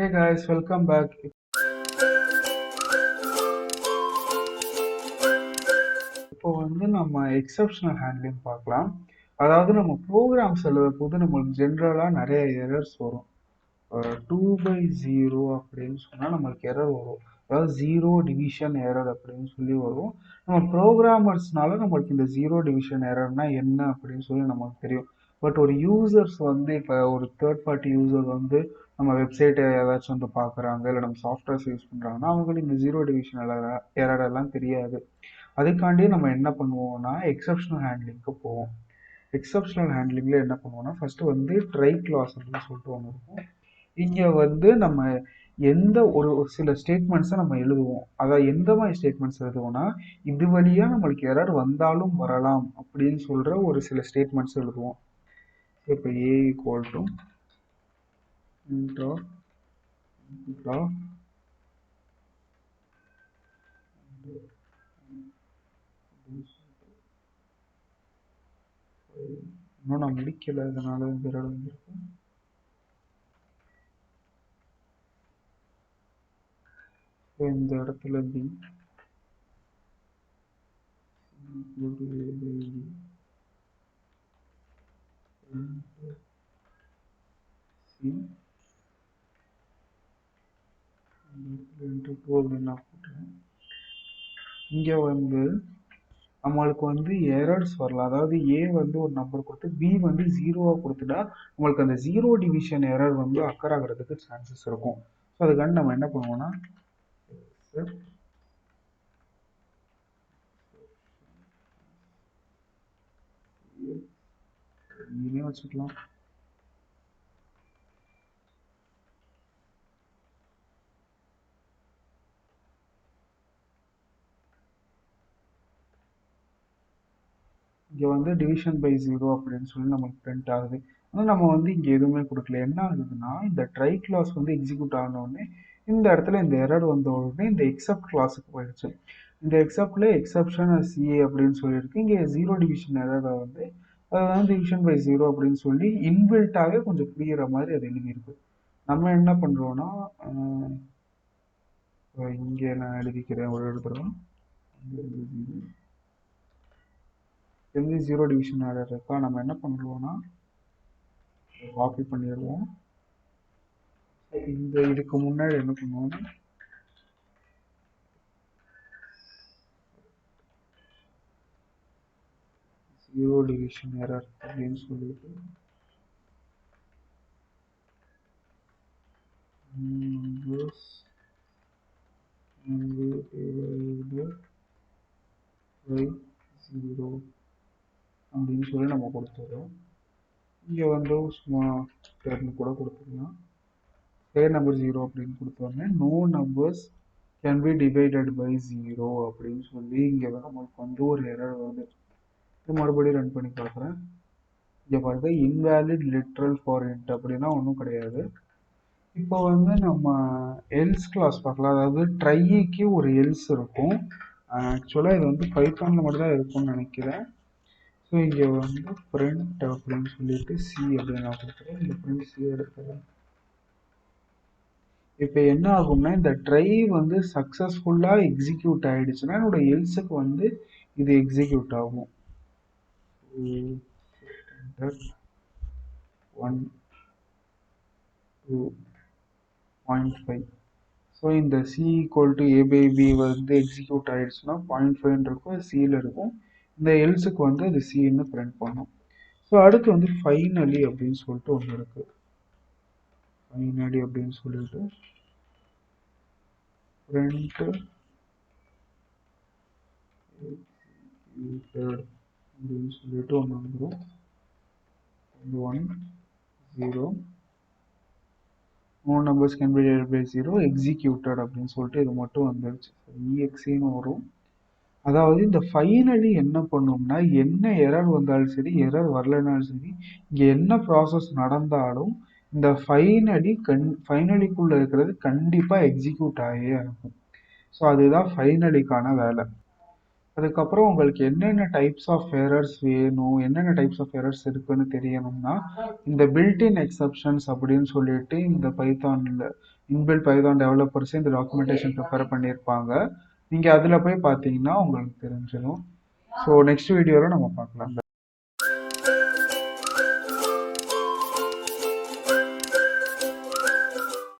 Hey guys, welcome back. இப்போ நம்ம exceptional handling பார்க்கலாம். அதாவது நம்ம ப்ரோக்ராம்ஸ் எழுதும்போது நம்மளுக்கு ஜென்ரலாக நிறைய எரர்ஸ் வரும். 2/0 அப்படின்னு சொன்னால் நம்மளுக்கு எரர் வரும். அதாவது ஜீரோ டிவிஷன் எரர் அப்படின்னு சொல்லி வரும். நம்ம ப்ரோக்ராமர்ஸ்னால நம்மளுக்கு இந்த ஜீரோ டிவிஷன் எரர்னா என்ன அப்படின்னு சொல்லி நமக்கு தெரியும். பட் ஒரு யூசர்ஸ் இப்போ ஒரு தேர்ட் பார்ட்டி யூசர் நம்ம வெப்சைட்டை ஏதாச்சும் பார்க்குறாங்க, இல்லை நம்ம சாஃப்ட்வேர்ஸ் யூஸ் பண்ணுறாங்கன்னா அவங்களுக்கு இந்த ஜீரோ டிவிஷன் எரர் எல்லாம் தெரியாது. அதுக்காண்டி நம்ம என்ன பண்ணுவோம்னா எக்ஸப்ஷனல் ஹேண்ட்லிங்க்கு போவோம். எக்ஸப்ஷனல் ஹேண்ட்லிங்கில் என்ன பண்ணுவோம்னா ஃபஸ்ட்டு ட்ரை கிளாஸ் அப்படின்னு சொல்லிட்டு ஒன்று இருக்கும். இங்கே நம்ம எந்த ஒரு சில ஸ்டேட்மெண்ட்ஸை நம்ம எழுதுவோம். அதாவது எந்த மாதிரி ஸ்டேட்மெண்ட்ஸ் எழுதுவோம்னா இது வழியாக நம்மளுக்கு எரர் வந்தாலும் வரலாம் அப்படின்னு சொல்கிற ஒரு சில ஸ்டேட்மெண்ட்ஸ் எழுதுவோம். இப்போ ஏ ஈக்குவல் டு இன்னும் நான் முடிக்கல, அதனால எரர் வந்துருக்கு. இந்த இடத்துல பி இங்க நம்மளுக்கு எரர்ஸ் வரலாம். அதாவது ஏ ஒரு நம்பர் கொடுத்து பி ஜீரோவா கொடுத்துட்டா நம்மளுக்கு அந்த ஜீரோ டிவிஷன் எரர் அக்கர் ஆகிறதுக்கு சான்சஸ் இருக்கும். ஸோ அதுக்காண்டி நம்ம என்ன பண்ணுவோம்னா வச்சுக்கலாம். இங்கே டிவிஷன் பை ஜீரோ அப்படின்னு சொல்லி நமக்கு பிரிண்ட் ஆகுது. ஆனால் நம்ம இங்கே எதுவுமே கொடுக்கல. என்ன ஆகுதுன்னா இந்த ட்ரை கிளாஸ் எக்ஸிக்யூட் ஆனோடனே இந்த இடத்துல இந்த எரர் வந்த உடனே இந்த எக்ஸப்ட் கிளாஸுக்கு போயிடுச்சு. இந்த எக்ஸப்ட்ல எக்ஸப்ஷன் சிஏ அப்படின்னு சொல்லியிருக்கு. இங்கே ஜீரோ டிவிஷன் எரரை அது டிவிஷன் பை ஜீரோ அப்படின்னு சொல்லி இன்பில்ட்டாகவே கொஞ்சம் புரிகிற மாதிரி அது எழுதியிருக்கு. நம்ம என்ன பண்ணுறோன்னா இங்கே நான் எழுதிக்கிறேன் ஒரு எழுதுறோம். ஜீரோ டிவிஷன் எரர் இருக்கா, நம்ம என்ன பண்ணுவோம்னா காப்பி பண்ணிடுவோம். இதுக்கு முன்னாடி என்ன பண்ணுவோம்னா ஜீரோ டிவிஷன் எரர் அப்படின்னு சொல்லிட்டு ஜீரோ அப்படின்னு சொல்லி நம்ம கொடுத்துடுறோம். இங்கே சும்மா டெர்ன் கூட கொடுத்துக்கலாம். பேர் நம்பர் ஜீரோ அப்படின்னு கொடுத்தோடனே no numbers can be divided by zero அப்படின்னு சொல்லி இங்கே நம்மளுக்கு ஒரு எரர் வருது. இது மறுபடியும் ரன் பண்ணி பார்க்குறேன். இங்கே பாருங்க இன்வேலிட் லிட்ரல் ஃபார் இன்ட் அப்படின்னா ஒன்றும் கிடையாது. இப்போ நம்ம எல்ஸ் கிளாஸ் பார்க்கலாம். அதாவது ட்ரைக்கு ஒரு எல்ஸ் இருக்கும். ஆக்சுவலாக இது பைத்தானில் மட்டும் தான் இருக்கும்னு நினைக்கிறேன். ஸோ இங்கே பிரிண்ட் அப்படின்னு சொல்லிட்டு சி அப்படின்னு நான் கொடுக்குறேன். இந்த பிரிண்ட் சி எடுக்கிறேன். இப்போ என்ன ஆகும்னா இந்த ட்ரை சக்ஸஸ்ஃபுல்லாக எக்ஸிக்யூட் ஆகிடுச்சுன்னா என்னோட எல்ஸுக்கு இது எக்ஸிக்யூட் ஆகும். 1.2.5. ஸோ இந்த C equal to A by B execute ஆகிடுச்சுன்னா 0.5 இருக்கும், சியில் இருக்கும். இந்த எல்ஸுக்கு அது சின்னு பிரிண்ட் பண்ணும். ஸோ அடுத்து ஃபைனலி அப்படின்னு சொல்லிட்டு ஒன்று இருக்கு. ஃபைனலி அப்படின்னு சொல்லிட்டு பிரிண்ட் அப்படின்னு சொல்லிட்டு ஒன்று வந்துடும். 1 0 no numbers can be divided by 0 executed அப்படின்னு சொல்லிட்டு இது மட்டும் வந்துருச்சு. EXEன்னு வரும். அதாவது இந்த ஃபைனலி என்ன பண்ணும்னா என்ன எரர் வந்தாலும் சரி, எரர் வரலனாலும் சரி, இங்கே என்ன ப்ராசஸ் நடந்தாலும் இந்த ஃபைனலிக்குள்ள இருக்கிறது கண்டிப்பாக எக்ஸிக்யூட் ஆகியே இருக்கும். ஸோ அதுதான் ஃபைனலிக்கான வேலை. அதுக்கப்புறம் உங்களுக்கு என்னென்ன டைப்ஸ் ஆஃப் எரர்ஸ் வேணும், என்னென்ன டைப்ஸ் ஆஃப் எரர்ஸ் இருக்குன்னு தெரியணும்னா, இந்த பில்ட்-இன் எக்ஸப்ஷன்ஸ் அப்படின்னு சொல்லிட்டு இந்த பைத்தான்ல இன்பில்ட் பைத்தான் டெவலப்பர்ஸ் இந்த டாக்குமெண்டேஷன் ப்ரிப்பேர் பண்ணியிருப்பாங்க. நீங்க அதுல போய் பார்த்தீங்கன்னா உங்களுக்கு தெரிஞ்சிடும். ஸோ நெக்ஸ்ட் வீடியோல நம்ம பார்க்கலாம்.